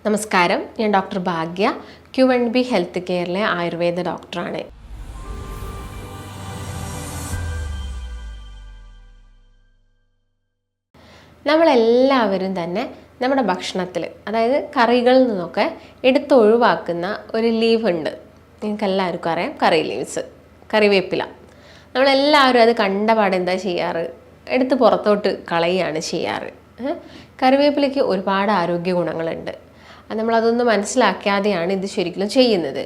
നമസ്കാരം, ഞാൻ ഡോക്ടർ ഭാഗ്യ, Q&B health കെയറിലെ Ayurveda ഡോക്ടറാണ്. നമ്മളെല്ലാവരും തന്നെ നമ്മുടെ ഭക്ഷണത്തിൽ, അതായത് കറികളിൽ നിന്നൊക്കെ എടുത്തൊഴിവാക്കുന്ന ഒരു ലീവ് ഉണ്ട്. നിങ്ങൾക്ക് എല്ലാവർക്കും അറിയാം, കറി ലീവ്സ്, കറിവേപ്പില. നമ്മളെല്ലാവരും അത് കണ്ടപാടെ എന്താ ചെയ്യാറ്? എടുത്ത് പുറത്തോട്ട് കളയുകയാണ് ചെയ്യാറ്. കറിവേപ്പിലയ്ക്ക് ഒരുപാട് ആരോഗ്യ ഗുണങ്ങളുണ്ട്. നമ്മളതൊന്നും മനസ്സിലാക്കാതെയാണ് ഇത് ശരിക്കും ചെയ്യുന്നത്.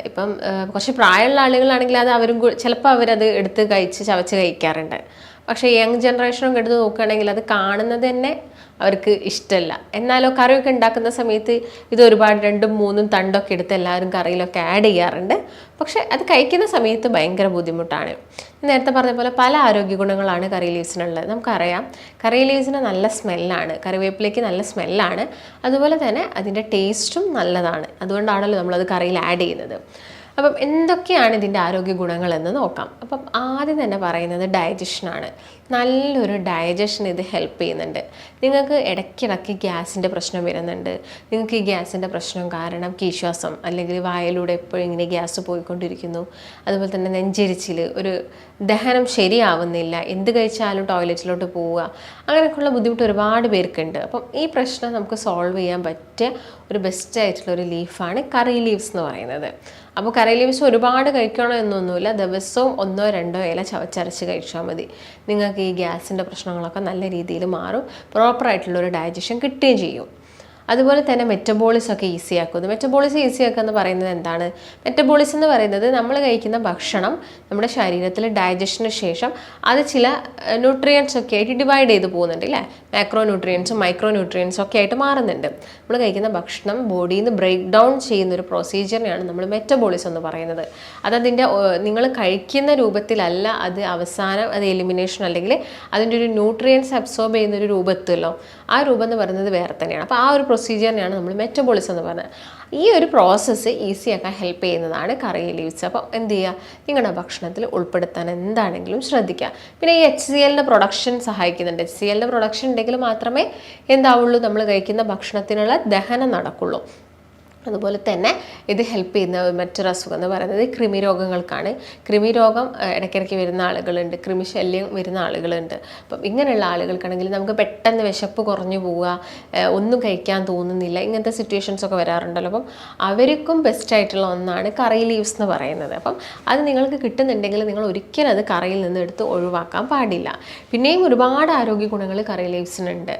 ഇപ്പം കുറച്ച് പ്രായമുള്ള ആളുകളാണെങ്കിൽ അത് അവരും ചിലപ്പോൾ അവരത് എടുത്ത് ചവച്ച് കഴിക്കാറുണ്ട്. പക്ഷേ യങ് ജനറേഷനൊക്കെ എടുത്ത് നോക്കുകയാണെങ്കിൽ അത് കാണുന്നത് തന്നെ അവർക്ക് ഇഷ്ടമല്ല. എന്നാലോ കറിയൊക്കെ ഉണ്ടാക്കുന്ന സമയത്ത് ഇത് ഒരുപാട് 2-3 തണ്ടൊക്കെ എടുത്ത് എല്ലാവരും കറിയിലൊക്കെ ആഡ് ചെയ്യാറുണ്ട്. പക്ഷേ അത് കഴിക്കുന്ന സമയത്ത് ഭയങ്കര ബുദ്ധിമുട്ടാണ്. നേരത്തെ പറഞ്ഞ പോലെ പല ആരോഗ്യ ഗുണങ്ങളാണ് കറി ലീവ്സിനുള്ളത്. നമുക്കറിയാം, കറി ലീവ്സിന് നല്ല സ്മെല്ലാണ്, കറിവേപ്പിലേക്ക് നല്ല സ്മെല്ലാണ്. അതുപോലെ തന്നെ അതിൻ്റെ ടേസ്റ്റും നല്ലതാണ്. അതുകൊണ്ടാണല്ലോ നമ്മളത് കറിയിൽ ആഡ് ചെയ്യുന്നത്. അപ്പം എന്തൊക്കെയാണ് ഇതിൻ്റെ ആരോഗ്യ ഗുണങ്ങളെന്ന് നോക്കാം. അപ്പം ആദ്യം തന്നെ പറയുന്നത് ഡൈജഷനാണ്. നല്ലൊരു ഡൈജഷൻ ഇത് ഹെൽപ്പ് ചെയ്യുന്നുണ്ട്. നിങ്ങൾക്ക് ഇടയ്ക്കിടയ്ക്ക് ഗ്യാസിൻ്റെ പ്രശ്നം വരുന്നുണ്ട്. നിങ്ങൾക്ക് ഈ ഗ്യാസിൻ്റെ പ്രശ്നം കാരണം കീശ്വാസം അല്ലെങ്കിൽ വായിലൂടെ എപ്പോഴും ഇങ്ങനെ ഗ്യാസ് പോയിക്കൊണ്ടിരിക്കുന്നു. അതുപോലെ തന്നെ നെഞ്ചെരിച്ചിൽ, ഒരു ദഹനം ശരിയാവുന്നില്ല, എന്ത് കഴിച്ചാലും ടോയ്ലറ്റിലോട്ട് പോവുക, അങ്ങനെയൊക്കെയുള്ള ബുദ്ധിമുട്ട് ഒരുപാട് പേർക്കുണ്ട്. അപ്പം ഈ പ്രശ്നം നമുക്ക് സോൾവ് ചെയ്യാൻ പറ്റിയ ഒരു ബെസ്റ്റായിട്ടുള്ളൊരു ലീഫാണ് കറി ലീവ്സ് എന്ന് പറയുന്നത്. അപ്പോൾ കറി ലീവ്സ് ഒരുപാട് കഴിക്കണം എന്നൊന്നുമില്ല. ദിവസവും 1-2 ഇല ചവച്ചരച്ച് കഴിച്ചാൽ മതി. നിങ്ങൾക്ക് ഈ ഗ്യാസിൻ്റെ പ്രശ്നങ്ങളൊക്കെ നല്ല രീതിയിൽ മാറും. പ്രോപ്പറായിട്ടുള്ളൊരു ഡൈജഷൻ കിട്ടുകയും ചെയ്യും. അതുപോലെ തന്നെ മെറ്റബോളിസം ഒക്കെ ഈസിയാക്കുന്നു. മെറ്റബോളിസം ഈസിയാക്കുക എന്ന് പറയുന്നത് എന്താണ്? മെറ്റബോളിസം എന്ന് പറയുന്നത് നമ്മൾ കഴിക്കുന്ന ഭക്ഷണം നമ്മുടെ ശരീരത്തിൽ ഡൈജഷന് ശേഷം അത് ചില ന്യൂട്രിയൻസ് ഒക്കെ ആയിട്ട് ഡിവൈഡ് ചെയ്ത് പോകുന്നുണ്ട്, അല്ലേ? മാക്രോ ന്യൂട്രിയൻസും മൈക്രോ ന്യൂട്രിയൻസും ഒക്കെ ആയിട്ട് മാറുന്നുണ്ട്. നമ്മൾ കഴിക്കുന്ന ഭക്ഷണം ബോഡിയിൽ നിന്ന് ബ്രേക്ക് ഡൗൺ ചെയ്യുന്ന ഒരു പ്രൊസീജിയറിനെയാണ് നമ്മൾ മെറ്റബോളിസം എന്ന് പറയുന്നത്. അതതിൻ്റെ നിങ്ങൾ കഴിക്കുന്ന രൂപത്തിലല്ല, അത് അവസാനം അത് എലിമിനേഷൻ അല്ലെങ്കിൽ അതിൻ്റെ ഒരു ന്യൂട്രിയൻസ് അബ്സോർബ് ചെയ്യുന്ന ഒരു രൂപത്തിലോ, ആ രൂപം എന്ന് പറയുന്നത് വേറെ തന്നെയാണ്. അപ്പോൾ ആ ഒരു പ്രൊസീജിയറിനെയാണ് നമ്മൾ മെറ്റബോളിസം എന്ന് പറയുന്നത്. ഈ ഒരു പ്രോസസ്സ് ഈസിയാക്കാൻ ഹെൽപ്പ് ചെയ്യുന്നതാണ് കറി ലീവ്സ്. അപ്പോൾ എന്ത് ചെയ്യുക? നിങ്ങളുടെ ഭക്ഷണത്തിൽ ഉൾപ്പെടുത്താൻ എന്താണെങ്കിലും ശ്രദ്ധിക്കുക. പിന്നെ ഈ HCLൻ്റെ പ്രൊഡക്ഷൻ സഹായിക്കുന്നുണ്ട്. HCLൻ്റെ പ്രൊഡക്ഷൻ ഉണ്ടെങ്കിൽ മാത്രമേ എന്താവുള്ളൂ, നമ്മൾ കഴിക്കുന്ന ഭക്ഷണത്തിനുള്ള ദഹനം നടക്കുള്ളൂ. അതുപോലെ തന്നെ ഇത് ഹെൽപ്പ് ചെയ്യുന്ന മറ്റൊരു അസുഖം എന്ന് പറയുന്നത് കൃമിരോഗങ്ങൾക്കാണ്. കൃമിരോഗം ഇടയ്ക്കിടയ്ക്ക് വരുന്ന ആളുകളുണ്ട്, കൃമിശല്യം വരുന്ന ആളുകളുണ്ട്. അപ്പം ഇങ്ങനെയുള്ള ആളുകൾക്കാണെങ്കിൽ നമുക്ക് പെട്ടെന്ന് വിശപ്പ് കുറഞ്ഞു പോവുക, ഒന്നും കഴിക്കാൻ തോന്നുന്നില്ല, ഇങ്ങനത്തെ സിറ്റുവേഷൻസ് ഒക്കെ വരാറുണ്ടല്ലോ. അപ്പം അവർക്കും ബെസ്റ്റായിട്ടുള്ള ഒന്നാണ് കറി ലീവ്സ് എന്ന് പറയുന്നത്. അപ്പം അത് നിങ്ങൾക്ക് കിട്ടുന്നുണ്ടെങ്കിൽ നിങ്ങൾ ഒരിക്കലും അത് കറിയിൽ നിന്ന് എടുത്ത് ഒഴിവാക്കാൻ പാടില്ല. പിന്നെയും ഒരുപാട് ആരോഗ്യ ഗുണങ്ങൾ കറി ലീവ്സിനുണ്ട്.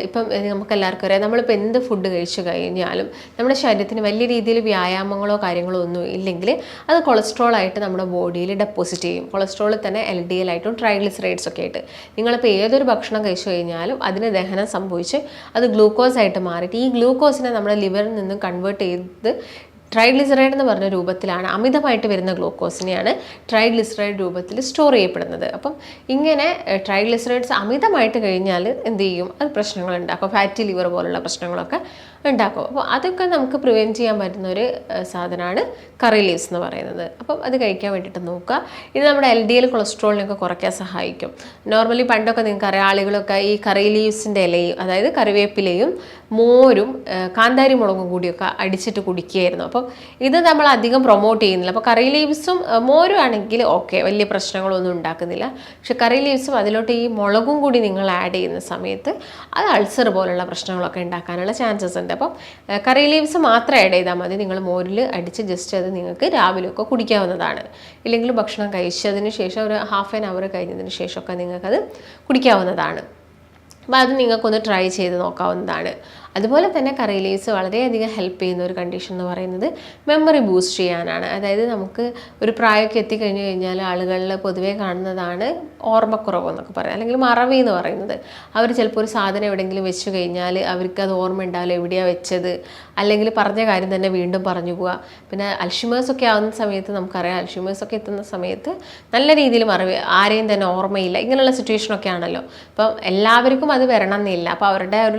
ഇപ്പം നമുക്കെല്ലാവർക്കും അറിയാം, നമ്മളിപ്പോൾ എന്ത് ഫുഡ് കഴിച്ചു കഴിഞ്ഞാലും നമ്മുടെ ശരീരത്തിന് വലിയ രീതിയിൽ വ്യായാമങ്ങളോ കാര്യങ്ങളോ ഒന്നും ഇല്ലെങ്കിൽ അത് കൊളസ്ട്രോൾ ആയിട്ട് നമ്മുടെ ബോഡിയിൽ ഡെപ്പോസിറ്റ് ചെയ്യും. കൊളസ്ട്രോൾ തന്നെ LDL ആയിട്ടും ട്രൈഗ്ലിസറൈഡ്സ് ഒക്കെ ആയിട്ട് നിങ്ങളിപ്പോൾ ഏതൊരു ഭക്ഷണം കഴിച്ചു കഴിഞ്ഞാലും അതിന് ദഹനം സംഭവിച്ച് അത് ഗ്ലൂക്കോസ് ആയിട്ട് മാറിയിട്ട് ഈ ഗ്ലൂക്കോസിനെ നമ്മുടെ ലിവറിൽ നിന്നും കൺവേർട്ട് ചെയ്ത് ട്രൈഗ്ലിസറൈഡ് എന്ന് പറഞ്ഞ രൂപത്തിലാണ്, അമിതമായിട്ട് വരുന്ന ഗ്ലൂക്കോസിനെയാണ് ട്രൈഗ്ലിസറൈഡ് രൂപത്തിൽ സ്റ്റോർ ചെയ്യപ്പെടുന്നത്. അപ്പം ഇങ്ങനെ ട്രൈഗ്ലിസറൈഡ്സ് അമിതമായിട്ട് കഴിഞ്ഞാൽ എന്ത് ചെയ്യും? അത് പ്രശ്നങ്ങളുണ്ടാക്കും. ഫാറ്റി ലിവർ പോലുള്ള പ്രശ്നങ്ങളൊക്കെ ഉണ്ടാക്കും. അപ്പോൾ അതൊക്കെ നമുക്ക് പ്രിവെൻറ്റ് ചെയ്യാൻ പറ്റുന്ന ഒരു സാധനമാണ് കറി ലീവ്സ് എന്ന് പറയുന്നത്. അപ്പം അത് കഴിക്കാൻ വേണ്ടിയിട്ട് നോക്കുക. ഇത് നമ്മുടെ LDL കൊളസ്ട്രോളിനൊക്കെ കുറയ്ക്കാൻ സഹായിക്കും. നോർമലി പണ്ടൊക്കെ നിങ്ങൾക്കറിയാം, ആളുകളൊക്കെ ഈ കറി ലീവ്സിൻ്റെ ഇലയും, അതായത് കറിവേപ്പിലയും മോരും കാന്താരി മുളകും കൂടിയൊക്കെ അടിച്ചിട്ട് കുടിക്കുകയായിരുന്നു. അപ്പം ഇത് നമ്മൾ അധികം പ്രൊമോട്ട് ചെയ്യുന്നില്ല. അപ്പോൾ കറി ലീവ്സും മോരും ആണെങ്കിൽ ഓക്കെ, വലിയ പ്രശ്നങ്ങളൊന്നും ഉണ്ടാക്കുന്നില്ല. പക്ഷെ കറി ലീവ്സും അതിലോട്ട് ഈ മുളകും കൂടി നിങ്ങൾ ആഡ് ചെയ്യുന്ന സമയത്ത് അത് അൾസർ പോലുള്ള പ്രശ്നങ്ങളൊക്കെ ഉണ്ടാക്കാനുള്ള ചാൻസസ് ഉണ്ട്. അപ്പം കറി ലീവ്സ് മാത്രം ആഡ് ചെയ്താൽ മതി. നിങ്ങൾ മോരിൽ അടിച്ച് ജസ്റ്റ് അത് നിങ്ങൾക്ക് രാവിലെയൊക്കെ കുടിക്കാവുന്നതാണ്. ഇല്ലെങ്കിൽ ഭക്ഷണം കഴിച്ചതിന് ശേഷം ഒരു ½ ആൻ അവർ കഴിഞ്ഞതിന് ശേഷമൊക്കെ നിങ്ങൾക്കത് കുടിക്കാവുന്നതാണ്. അപ്പോൾ അത് നിങ്ങൾക്കൊന്ന് ട്രൈ ചെയ്ത് നോക്കാവുന്നതാണ്. അതുപോലെ തന്നെ കറി ലീവ്സ് വളരെയധികം ഹെൽപ്പ് ചെയ്യുന്ന ഒരു കണ്ടീഷൻ എന്ന് പറയുന്നത് മെമ്മറി ബൂസ്റ്റ് ചെയ്യാനാണ്. അതായത് നമുക്ക് ഒരു പ്രായമൊക്കെ എത്തിക്കഴിഞ്ഞ് കഴിഞ്ഞാൽ ആളുകളിൽ പൊതുവേ കാണുന്നതാണ് ഓർമ്മക്കുറവ് എന്നൊക്കെ പറയുന്നത്, അല്ലെങ്കിൽ മറവി എന്ന് പറയുന്നത്. അവർ ചിലപ്പോൾ ഒരു സാധനം എവിടെയെങ്കിലും വെച്ച് കഴിഞ്ഞാൽ അവർക്ക് അത് ഓർമ്മ ഉണ്ടാവില്ല എവിടെയാണ് വെച്ചത്, അല്ലെങ്കിൽ പറഞ്ഞ കാര്യം തന്നെ വീണ്ടും പറഞ്ഞു പോവുക. പിന്നെ അൽഷിമേഴ്സൊക്കെ ആവുന്ന സമയത്ത് നമുക്കറിയാം, അൽഷിമേഴ്സൊക്കെ എത്തുന്ന സമയത്ത് നല്ല രീതിയിൽ മറവി, ആരെയും തന്നെ ഓർമ്മയില്ല, ഇങ്ങനെയുള്ള സിറ്റുവേഷനൊക്കെ ആണല്ലോ. അപ്പം എല്ലാവർക്കും അത് വരണം എന്നില്ല. അപ്പോൾ അവരുടെ ഒരു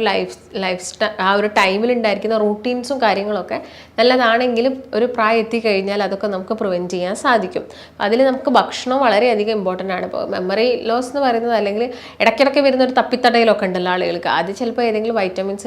ലൈഫ് ആ ഒരു ടൈമിലുണ്ടായിരിക്കുന്ന റൂട്ടീൻസും കാര്യങ്ങളൊക്കെ നല്ലതാണെങ്കിലും ഒരു പ്രായം എത്തിക്കഴിഞ്ഞാൽ അതൊക്കെ നമുക്ക് പ്രിവെൻറ്റ് ചെയ്യാൻ സാധിക്കും. അതിൽ നമുക്ക് ഭക്ഷണം വളരെയധികം ഇമ്പോർട്ടൻ്റ് ആണ്. ഇപ്പോൾ മെമ്മറി ലോസ് എന്ന് പറയുന്നത് അല്ലെങ്കിൽ ഇടയ്ക്കിടയ്ക്ക് വരുന്ന ഒരു തപ്പിത്തടയിലൊക്കെ ഉണ്ടല്ലോ ആളുകൾക്ക്, അത് ചിലപ്പോൾ ഏതെങ്കിലും വൈറ്റമിൻ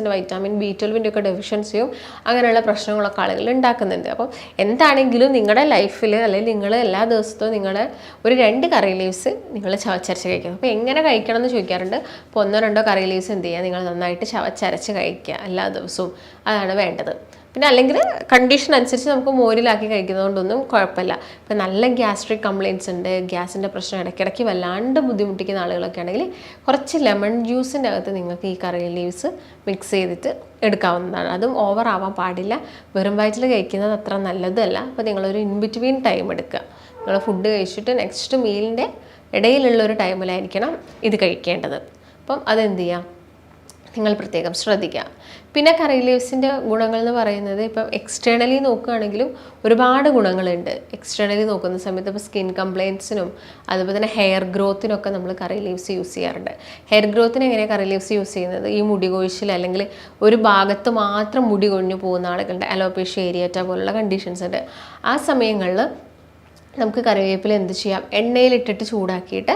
B12 ഒക്കെ ഡെഫിഷ്യൻസിയും അങ്ങനെയുള്ള പ്രശ്നങ്ങളൊക്കെ ആളുകൾ ഉണ്ടാക്കുന്നുണ്ട്. അപ്പം എന്താണെങ്കിലും നിങ്ങളുടെ ലൈഫിൽ അല്ലെങ്കിൽ നിങ്ങൾ എല്ലാ ദിവസവും നിങ്ങളുടെ ഒരു 2 കറി ലീവ്സ് നിങ്ങൾ ചവച്ചരച്ച് കഴിക്കണം. അപ്പോൾ എങ്ങനെ കഴിക്കണം എന്ന് ചോദിക്കാറുണ്ട്. അപ്പോൾ 1-2 കറി ലീവ്സ് എന്ത് ചെയ്യുക, നിങ്ങൾ നന്നായിട്ട് ചവച്ചരച്ച് കഴിക്കുക എല്ലാ ദിവസവും, അതാണ് വേണ്ടത്. പിന്നെ അല്ലെങ്കിൽ കണ്ടീഷൻ അനുസരിച്ച് നമുക്ക് മോരിലാക്കി കഴിക്കുന്നതുകൊണ്ടൊന്നും കുഴപ്പമില്ല. ഇപ്പം നല്ല ഗ്യാസ്ട്രിക് കംപ്ലയിൻറ്റ്സ് ഉണ്ട്, ഗ്യാസിൻ്റെ പ്രശ്നം ഇടയ്ക്കിടയ്ക്ക് വല്ലാണ്ട് ബുദ്ധിമുട്ടിക്കുന്ന ആളുകളൊക്കെ ആണെങ്കിൽ കുറച്ച് ലെമൺ ജ്യൂസിൻ്റെ അകത്ത് നിങ്ങൾക്ക് ഈ കറി ലീവ്സ് മിക്സ് ചെയ്തിട്ട് എടുക്കാവുന്നതാണ്. അതും ഓവർ ആവാൻ പാടില്ല. വെറും വയറ്റിൽ കഴിക്കുന്നത് അത്ര നല്ലതല്ല. അപ്പോൾ നിങ്ങളൊരു ഇൻ ബിറ്റ്വീൻ ടൈം എടുക്കുക. നിങ്ങൾ ഫുഡ് കഴിച്ചിട്ട് നെക്സ്റ്റ് മീലിൻ്റെ ഇടയിലുള്ളൊരു ടൈമിലായിരിക്കണം ഇത് കഴിക്കേണ്ടത്. അപ്പം അതെന്ത് ചെയ്യാം, നിങ്ങൾ പ്രത്യേകം ശ്രദ്ധിക്കുക. പിന്നെ കറി ലീവ്സിൻ്റെ ഗുണങ്ങൾ എന്ന് പറയുന്നത് ഇപ്പം എക്സ്റ്റേണലി നോക്കുകയാണെങ്കിലും ഒരുപാട് ഗുണങ്ങളുണ്ട്. എക്സ്റ്റേണലി നോക്കുന്ന സമയത്ത് ഇപ്പോൾ സ്കിൻ കംപ്ലയിൻസിനും അതുപോലെ തന്നെ ഹെയർ ഗ്രോത്തിനൊക്കെ നമ്മൾ കറി ലീവ്സ് യൂസ് ചെയ്യാറുണ്ട്. ഹെയർ ഗ്രോത്തിന് എങ്ങനെയാണ് കറി ലീവ്സ് യൂസ് ചെയ്യുന്നത്, ഈ മുടി കൊഴിച്ചിൽ അല്ലെങ്കിൽ ഒരു ഭാഗത്ത് മാത്രം മുടി കൊഴിഞ്ഞു പോകുന്ന ആളുകളുടെ അലോപേഷ്യ ഏരിയേറ്റ പോലുള്ള കണ്ടീഷൻസ് ഉണ്ട്. ആ സമയങ്ങളിൽ നമുക്ക് കറിവേപ്പില എന്ത് ചെയ്യാം, എണ്ണയിലിട്ടിട്ട് ചൂടാക്കിയിട്ട്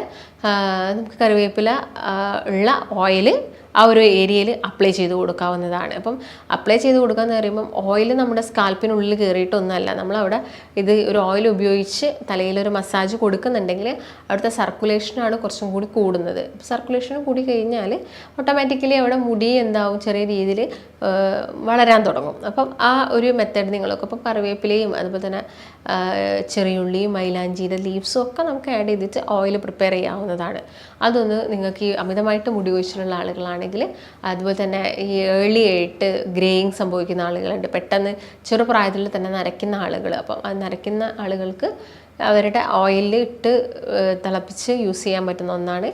നമുക്ക് കറിവേപ്പില ഉള്ള ഓയിൽ ആ ഒരു ഏരിയയിൽ അപ്ലൈ ചെയ്ത് കൊടുക്കാവുന്നതാണ്. അപ്പം അപ്ലൈ ചെയ്ത് കൊടുക്കാമെന്ന് പറയുമ്പം ഓയിൽ നമ്മുടെ സ്കാൽപ്പിനുള്ളിൽ കയറിയിട്ടൊന്നുമല്ല, നമ്മളവിടെ ഇത് ഒരു ഓയിൽ ഉപയോഗിച്ച് തലയിലൊരു മസാജ് കൊടുക്കുന്നുണ്ടെങ്കിൽ അവിടുത്തെ സർക്കുലേഷനാണ് കുറച്ചും കൂടി കൂടുന്നത്. സർക്കുലേഷൻ കൂടി കഴിഞ്ഞാൽ ഓട്ടോമാറ്റിക്കലി അവിടെ മുടി എന്താവും, ചെറിയ രീതിയിൽ വളരാൻ തുടങ്ങും. അപ്പം ആ ഒരു മെത്തേഡ് നിങ്ങളൊക്കെ ഇപ്പം കറിവേപ്പിലയും അതുപോലെ തന്നെ ചെറിയുള്ളിയും മൈലാഞ്ചിയുടെ ലീവ്സും ഒക്കെ നമുക്ക് ആഡ് ചെയ്തിട്ട് ഓയിൽ പ്രിപ്പയർ ചെയ്യാവുന്നതാണ്. അതൊന്ന് നിങ്ങൾക്ക് ഈ അമിതമായിട്ട് മുടി കൊഴിച്ചിലുള്ള ആളുകളാണെങ്കിൽ, അതുപോലെ തന്നെ ഈ ഏർലി ആയിട്ട് ഗ്രേയിങ് സംഭവിക്കുന്ന ആളുകളുണ്ട്, പെട്ടെന്ന് ചെറുപ്രായത്തിൽ തന്നെ നരയ്ക്കുന്ന ആളുകൾ. അപ്പം അത് നരയ്ക്കുന്ന ആളുകൾക്ക് അവരുടെ ഓയിലിൽ ഇട്ട് തിളപ്പിച്ച് യൂസ് ചെയ്യാൻ പറ്റുന്ന ഒന്നാണ്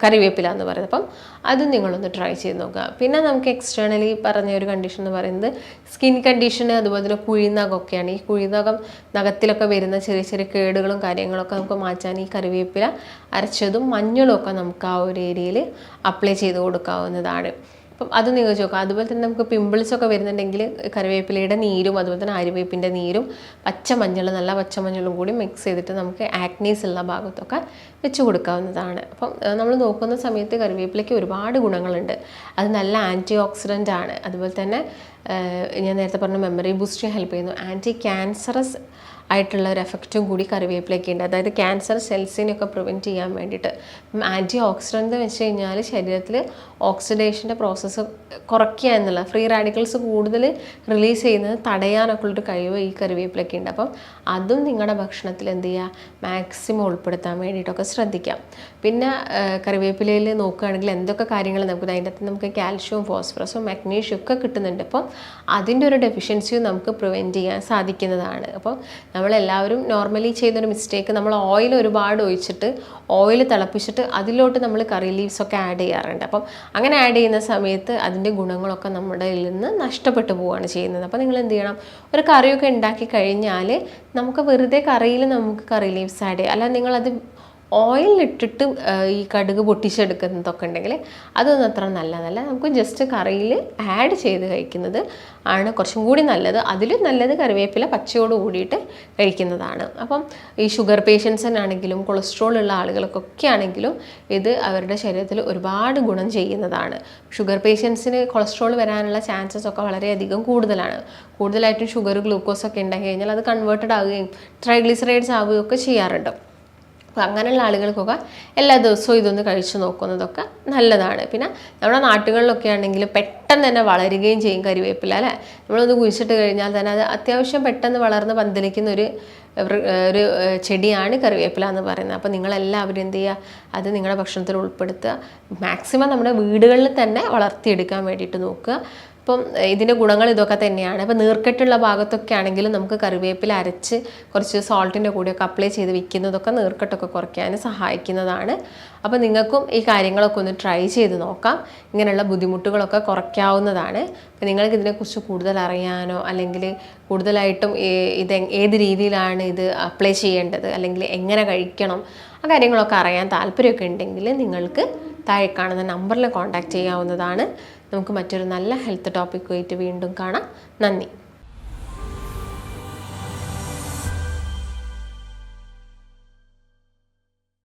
കറിവേപ്പില എന്ന് പറയുന്നത്. അപ്പം അത് നിങ്ങളൊന്ന് ട്രൈ ചെയ്ത് നോക്കുക. പിന്നെ നമുക്ക് എക്സ്റ്റേണലി പറഞ്ഞ ഒരു കണ്ടീഷൻ എന്ന് പറയുന്നത് സ്കിൻ കണ്ടീഷൻ, അതുപോലെ തന്നെ കുഴിനഖമൊക്കെയാണ്. ഈ കുഴിനഖം നഖത്തിലൊക്കെ വരുന്ന ചെറിയ ചെറിയ കേടുകളും കാര്യങ്ങളൊക്കെ നമുക്ക് മാറ്റാൻ ഈ കറിവേപ്പില അരച്ചതും മഞ്ഞളും ഒക്കെ നമുക്ക് ആ ഒരു ഏരിയയിൽ അപ്ലൈ ചെയ്ത് കൊടുക്കാവുന്നതാണ്. അപ്പം അത് നിങ്ങൾ നോക്കുക. അതുപോലെ തന്നെ നമുക്ക് പിമ്പിൾസൊക്കെ വരുന്നുണ്ടെങ്കിൽ കറിവേപ്പിലയുടെ നീരും അതുപോലെ തന്നെ ആര്യവേപ്പിൻ്റെ നീരും പച്ചമഞ്ഞൾ, നല്ല പച്ചമഞ്ഞളും കൂടി മിക്സ് ചെയ്തിട്ട് നമുക്ക് ആക്നീസ് ഉള്ള ഭാഗത്തൊക്കെ വെച്ച് കൊടുക്കാവുന്നതാണ്. അപ്പം നമ്മൾ നോക്കുന്ന സമയത്ത് കറിവേപ്പിലയ്ക്ക് ഒരുപാട് ഗുണങ്ങളുണ്ട്. അത് നല്ല ആൻറ്റി ഓക്സിഡൻ്റ് ആണ്. അതുപോലെ തന്നെ ഞാൻ നേരത്തെ പറഞ്ഞ മെമ്മറി ബൂസ്റ്റ് ചെയ്യാൻ ഹെൽപ്പ് ചെയ്യുന്നു. ആൻറ്റി ക്യാൻസറസ് ആയിട്ടുള്ള ഒരു എഫക്റ്റും കൂടി കറിവേപ്പിലയ്ക്ക് ഉണ്ട്. അതായത് ക്യാൻസർ സെൽസിനെയൊക്കെ പ്രിവെൻറ്റ് ചെയ്യാൻ വേണ്ടിയിട്ട്. ആൻറ്റി ഓക്സിഡൻ്റ് എന്ന് വെച്ച് കഴിഞ്ഞാൽ ശരീരത്തിൽ ഓക്സിഡേഷൻ്റെ പ്രോസസ്സ് കുറയ്ക്കുക എന്നുള്ള, ഫ്രീ റാഡിക്കൽസ് കൂടുതൽ റിലീസ് ചെയ്യുന്നത് തടയാനൊക്കെ ഉള്ളൊരു കഴിവ് ഈ കറിവേപ്പിലയ്ക്ക് ഉണ്ട്. അപ്പം അതും നിങ്ങളുടെ ഭക്ഷണത്തിൽ എന്ത് ചെയ്യുക, മാക്സിമം ഉൾപ്പെടുത്താൻ വേണ്ടിയിട്ടൊക്കെ ശ്രദ്ധിക്കാം. പിന്നെ കറിവേപ്പിലയിൽ നോക്കുകയാണെങ്കിൽ എന്തൊക്കെ കാര്യങ്ങൾ നമുക്ക് അതിൻ്റെ അകത്ത് നമുക്ക് കാൽഷ്യവും ഫോസ്ഫറസും മഗ്നീഷ്യം ഒക്കെ കിട്ടുന്നുണ്ട്. അപ്പം അതിൻ്റെ ഒരു ഡെഫിഷ്യൻസിയും നമുക്ക് പ്രിവെൻറ്റ് ചെയ്യാൻ സാധിക്കുന്നതാണ്. അപ്പോൾ നമ്മളെല്ലാവരും നോർമലി ചെയ്യുന്നൊരു മിസ്റ്റേക്ക്, നമ്മൾ ഓയിൽ ഒരുപാട് ഒഴിച്ചിട്ട് ഓയിൽ തിളപ്പിച്ചിട്ട് അതിലോട്ട് നമ്മൾ കറി ലീവ്സൊക്കെ ആഡ് ചെയ്യാറുണ്ട്. അപ്പം അങ്ങനെ ആഡ് ചെയ്യുന്ന സമയത്ത് അതിൻ്റെ ഗുണങ്ങളൊക്കെ നമ്മുടെ കയ്യിൽ നിന്ന് നഷ്ടപ്പെട്ടു പോവുകയാണ് ചെയ്യുന്നത്. അപ്പോൾ നിങ്ങൾ എന്ത് ചെയ്യണം, ഒരു കറിയൊക്കെ ഉണ്ടാക്കി കഴിഞ്ഞാൽ നമുക്ക് വെറുതെ കറിയിൽ നമുക്ക് കറി ലീവ്സ് ആഡ് ചെയ്യാം. അല്ല നിങ്ങളത് ഓയിലിട്ടിട്ട് ഈ കടുക് പൊട്ടിച്ചെടുക്കുന്നതൊക്കെ ഉണ്ടെങ്കിൽ അതൊന്നും അത്ര നല്ലതല്ല. നമുക്ക് ജസ്റ്റ് കറിയിൽ ആഡ് ചെയ്ത് കഴിക്കുന്നത് ആണ് കുറച്ചും കൂടി നല്ലത്. അതിലും നല്ലത് കറിവേപ്പില പച്ചയോട് കൂടിയിട്ട് കഴിക്കുന്നതാണ്. അപ്പം ഈ ഷുഗർ പേഷ്യൻസിനാണെങ്കിലും കൊളസ്ട്രോൾ ഉള്ള ആളുകൾക്കൊക്കെ ആണെങ്കിലും ഇത് അവരുടെ ശരീരത്തിൽ ഒരുപാട് ഗുണം ചെയ്യുന്നതാണ്. ഷുഗർ പേഷ്യൻസിന് കൊളസ്ട്രോൾ വരാനുള്ള ചാൻസസ് ഒക്കെ വളരെയധികം കൂടുതലാണ്. കൂടുതലായിട്ടും ഷുഗർ ഗ്ലൂക്കോസൊക്കെ ഉണ്ടാക്കി കഴിഞ്ഞാൽ അത് കൺവേർട്ടഡ് ആവുകയും ട്രൈഗ്ലിസറൈഡ്സ് ആവുകയൊക്കെ ചെയ്യാറുണ്ട്. അപ്പോൾ അങ്ങനെയുള്ള ആളുകൾക്കൊക്കെ എല്ലാ ദിവസവും ഇതൊന്ന് കഴിച്ചു നോക്കുന്നതൊക്കെ നല്ലതാണ്. പിന്നെ നമ്മുടെ നാട്ടുകളിലൊക്കെ ആണെങ്കിൽ പെട്ടെന്ന് തന്നെ വളരുകയും ചെയ്യും കരിവേപ്പില, അല്ലേ? നമ്മളൊന്ന് കുഴിച്ചിട്ട് കഴിഞ്ഞാൽ തന്നെ അത് അത്യാവശ്യം പെട്ടെന്ന് വളർന്ന് പന്തലിക്കുന്ന ഒരു ചെടിയാണ് കറിവേപ്പില എന്ന് പറയുന്നത്. അപ്പോൾ നിങ്ങളെല്ലാവരും എന്ത് ചെയ്യുക, അത് നിങ്ങളുടെ ഭക്ഷണത്തിൽ ഉൾപ്പെടുത്തുക. മാക്സിമം നമ്മുടെ വീടുകളിൽ തന്നെ വളർത്തിയെടുക്കാൻ വേണ്ടിയിട്ട് നോക്കുക. അപ്പം ഇതിൻ്റെ ഗുണങ്ങൾ ഇതൊക്കെ തന്നെയാണ്. അപ്പോൾ നീർക്കെട്ടുള്ള ഭാഗത്തൊക്കെ ആണെങ്കിലും നമുക്ക് കറിവേപ്പില അരച്ച് കുറച്ച് സോൾട്ടിൻ്റെ കൂടെയൊക്കെ അപ്ലൈ ചെയ്ത് വിൽക്കുന്നതൊക്കെ നീർക്കെട്ടൊക്കെ കുറയ്ക്കാൻ സഹായിക്കുന്നതാണ്. അപ്പോൾ നിങ്ങൾക്കും ഈ കാര്യങ്ങളൊക്കെ ഒന്ന് ട്രൈ ചെയ്ത് നോക്കാം. ഇങ്ങനെയുള്ള ബുദ്ധിമുട്ടുകളൊക്കെ കുറയ്ക്കാവുന്നതാണ്. അപ്പോൾ നിങ്ങൾക്ക് ഇതിനെക്കുറിച്ച് കൂടുതൽ അറിയാനോ അല്ലെങ്കിൽ കൂടുതലായിട്ടും ഇത് ഏത് രീതിയിലാണ് ഇത് അപ്ലൈ ചെയ്യേണ്ടത് അല്ലെങ്കിൽ എങ്ങനെ കഴിക്കണം ആ കാര്യങ്ങളൊക്കെ അറിയാൻ താല്പര്യമൊക്കെ ഉണ്ടെങ്കിൽ നിങ്ങൾക്ക് താഴെ കാണുന്ന നമ്പറിൽ കോൺടാക്റ്റ് ചെയ്യാവുന്നതാണ്. നമുക്ക് മറ്റൊരു നല്ല ഹെൽത്ത് ടോപ്പിക്കുമായിട്ട് വീണ്ടും കാണാം. നന്ദി.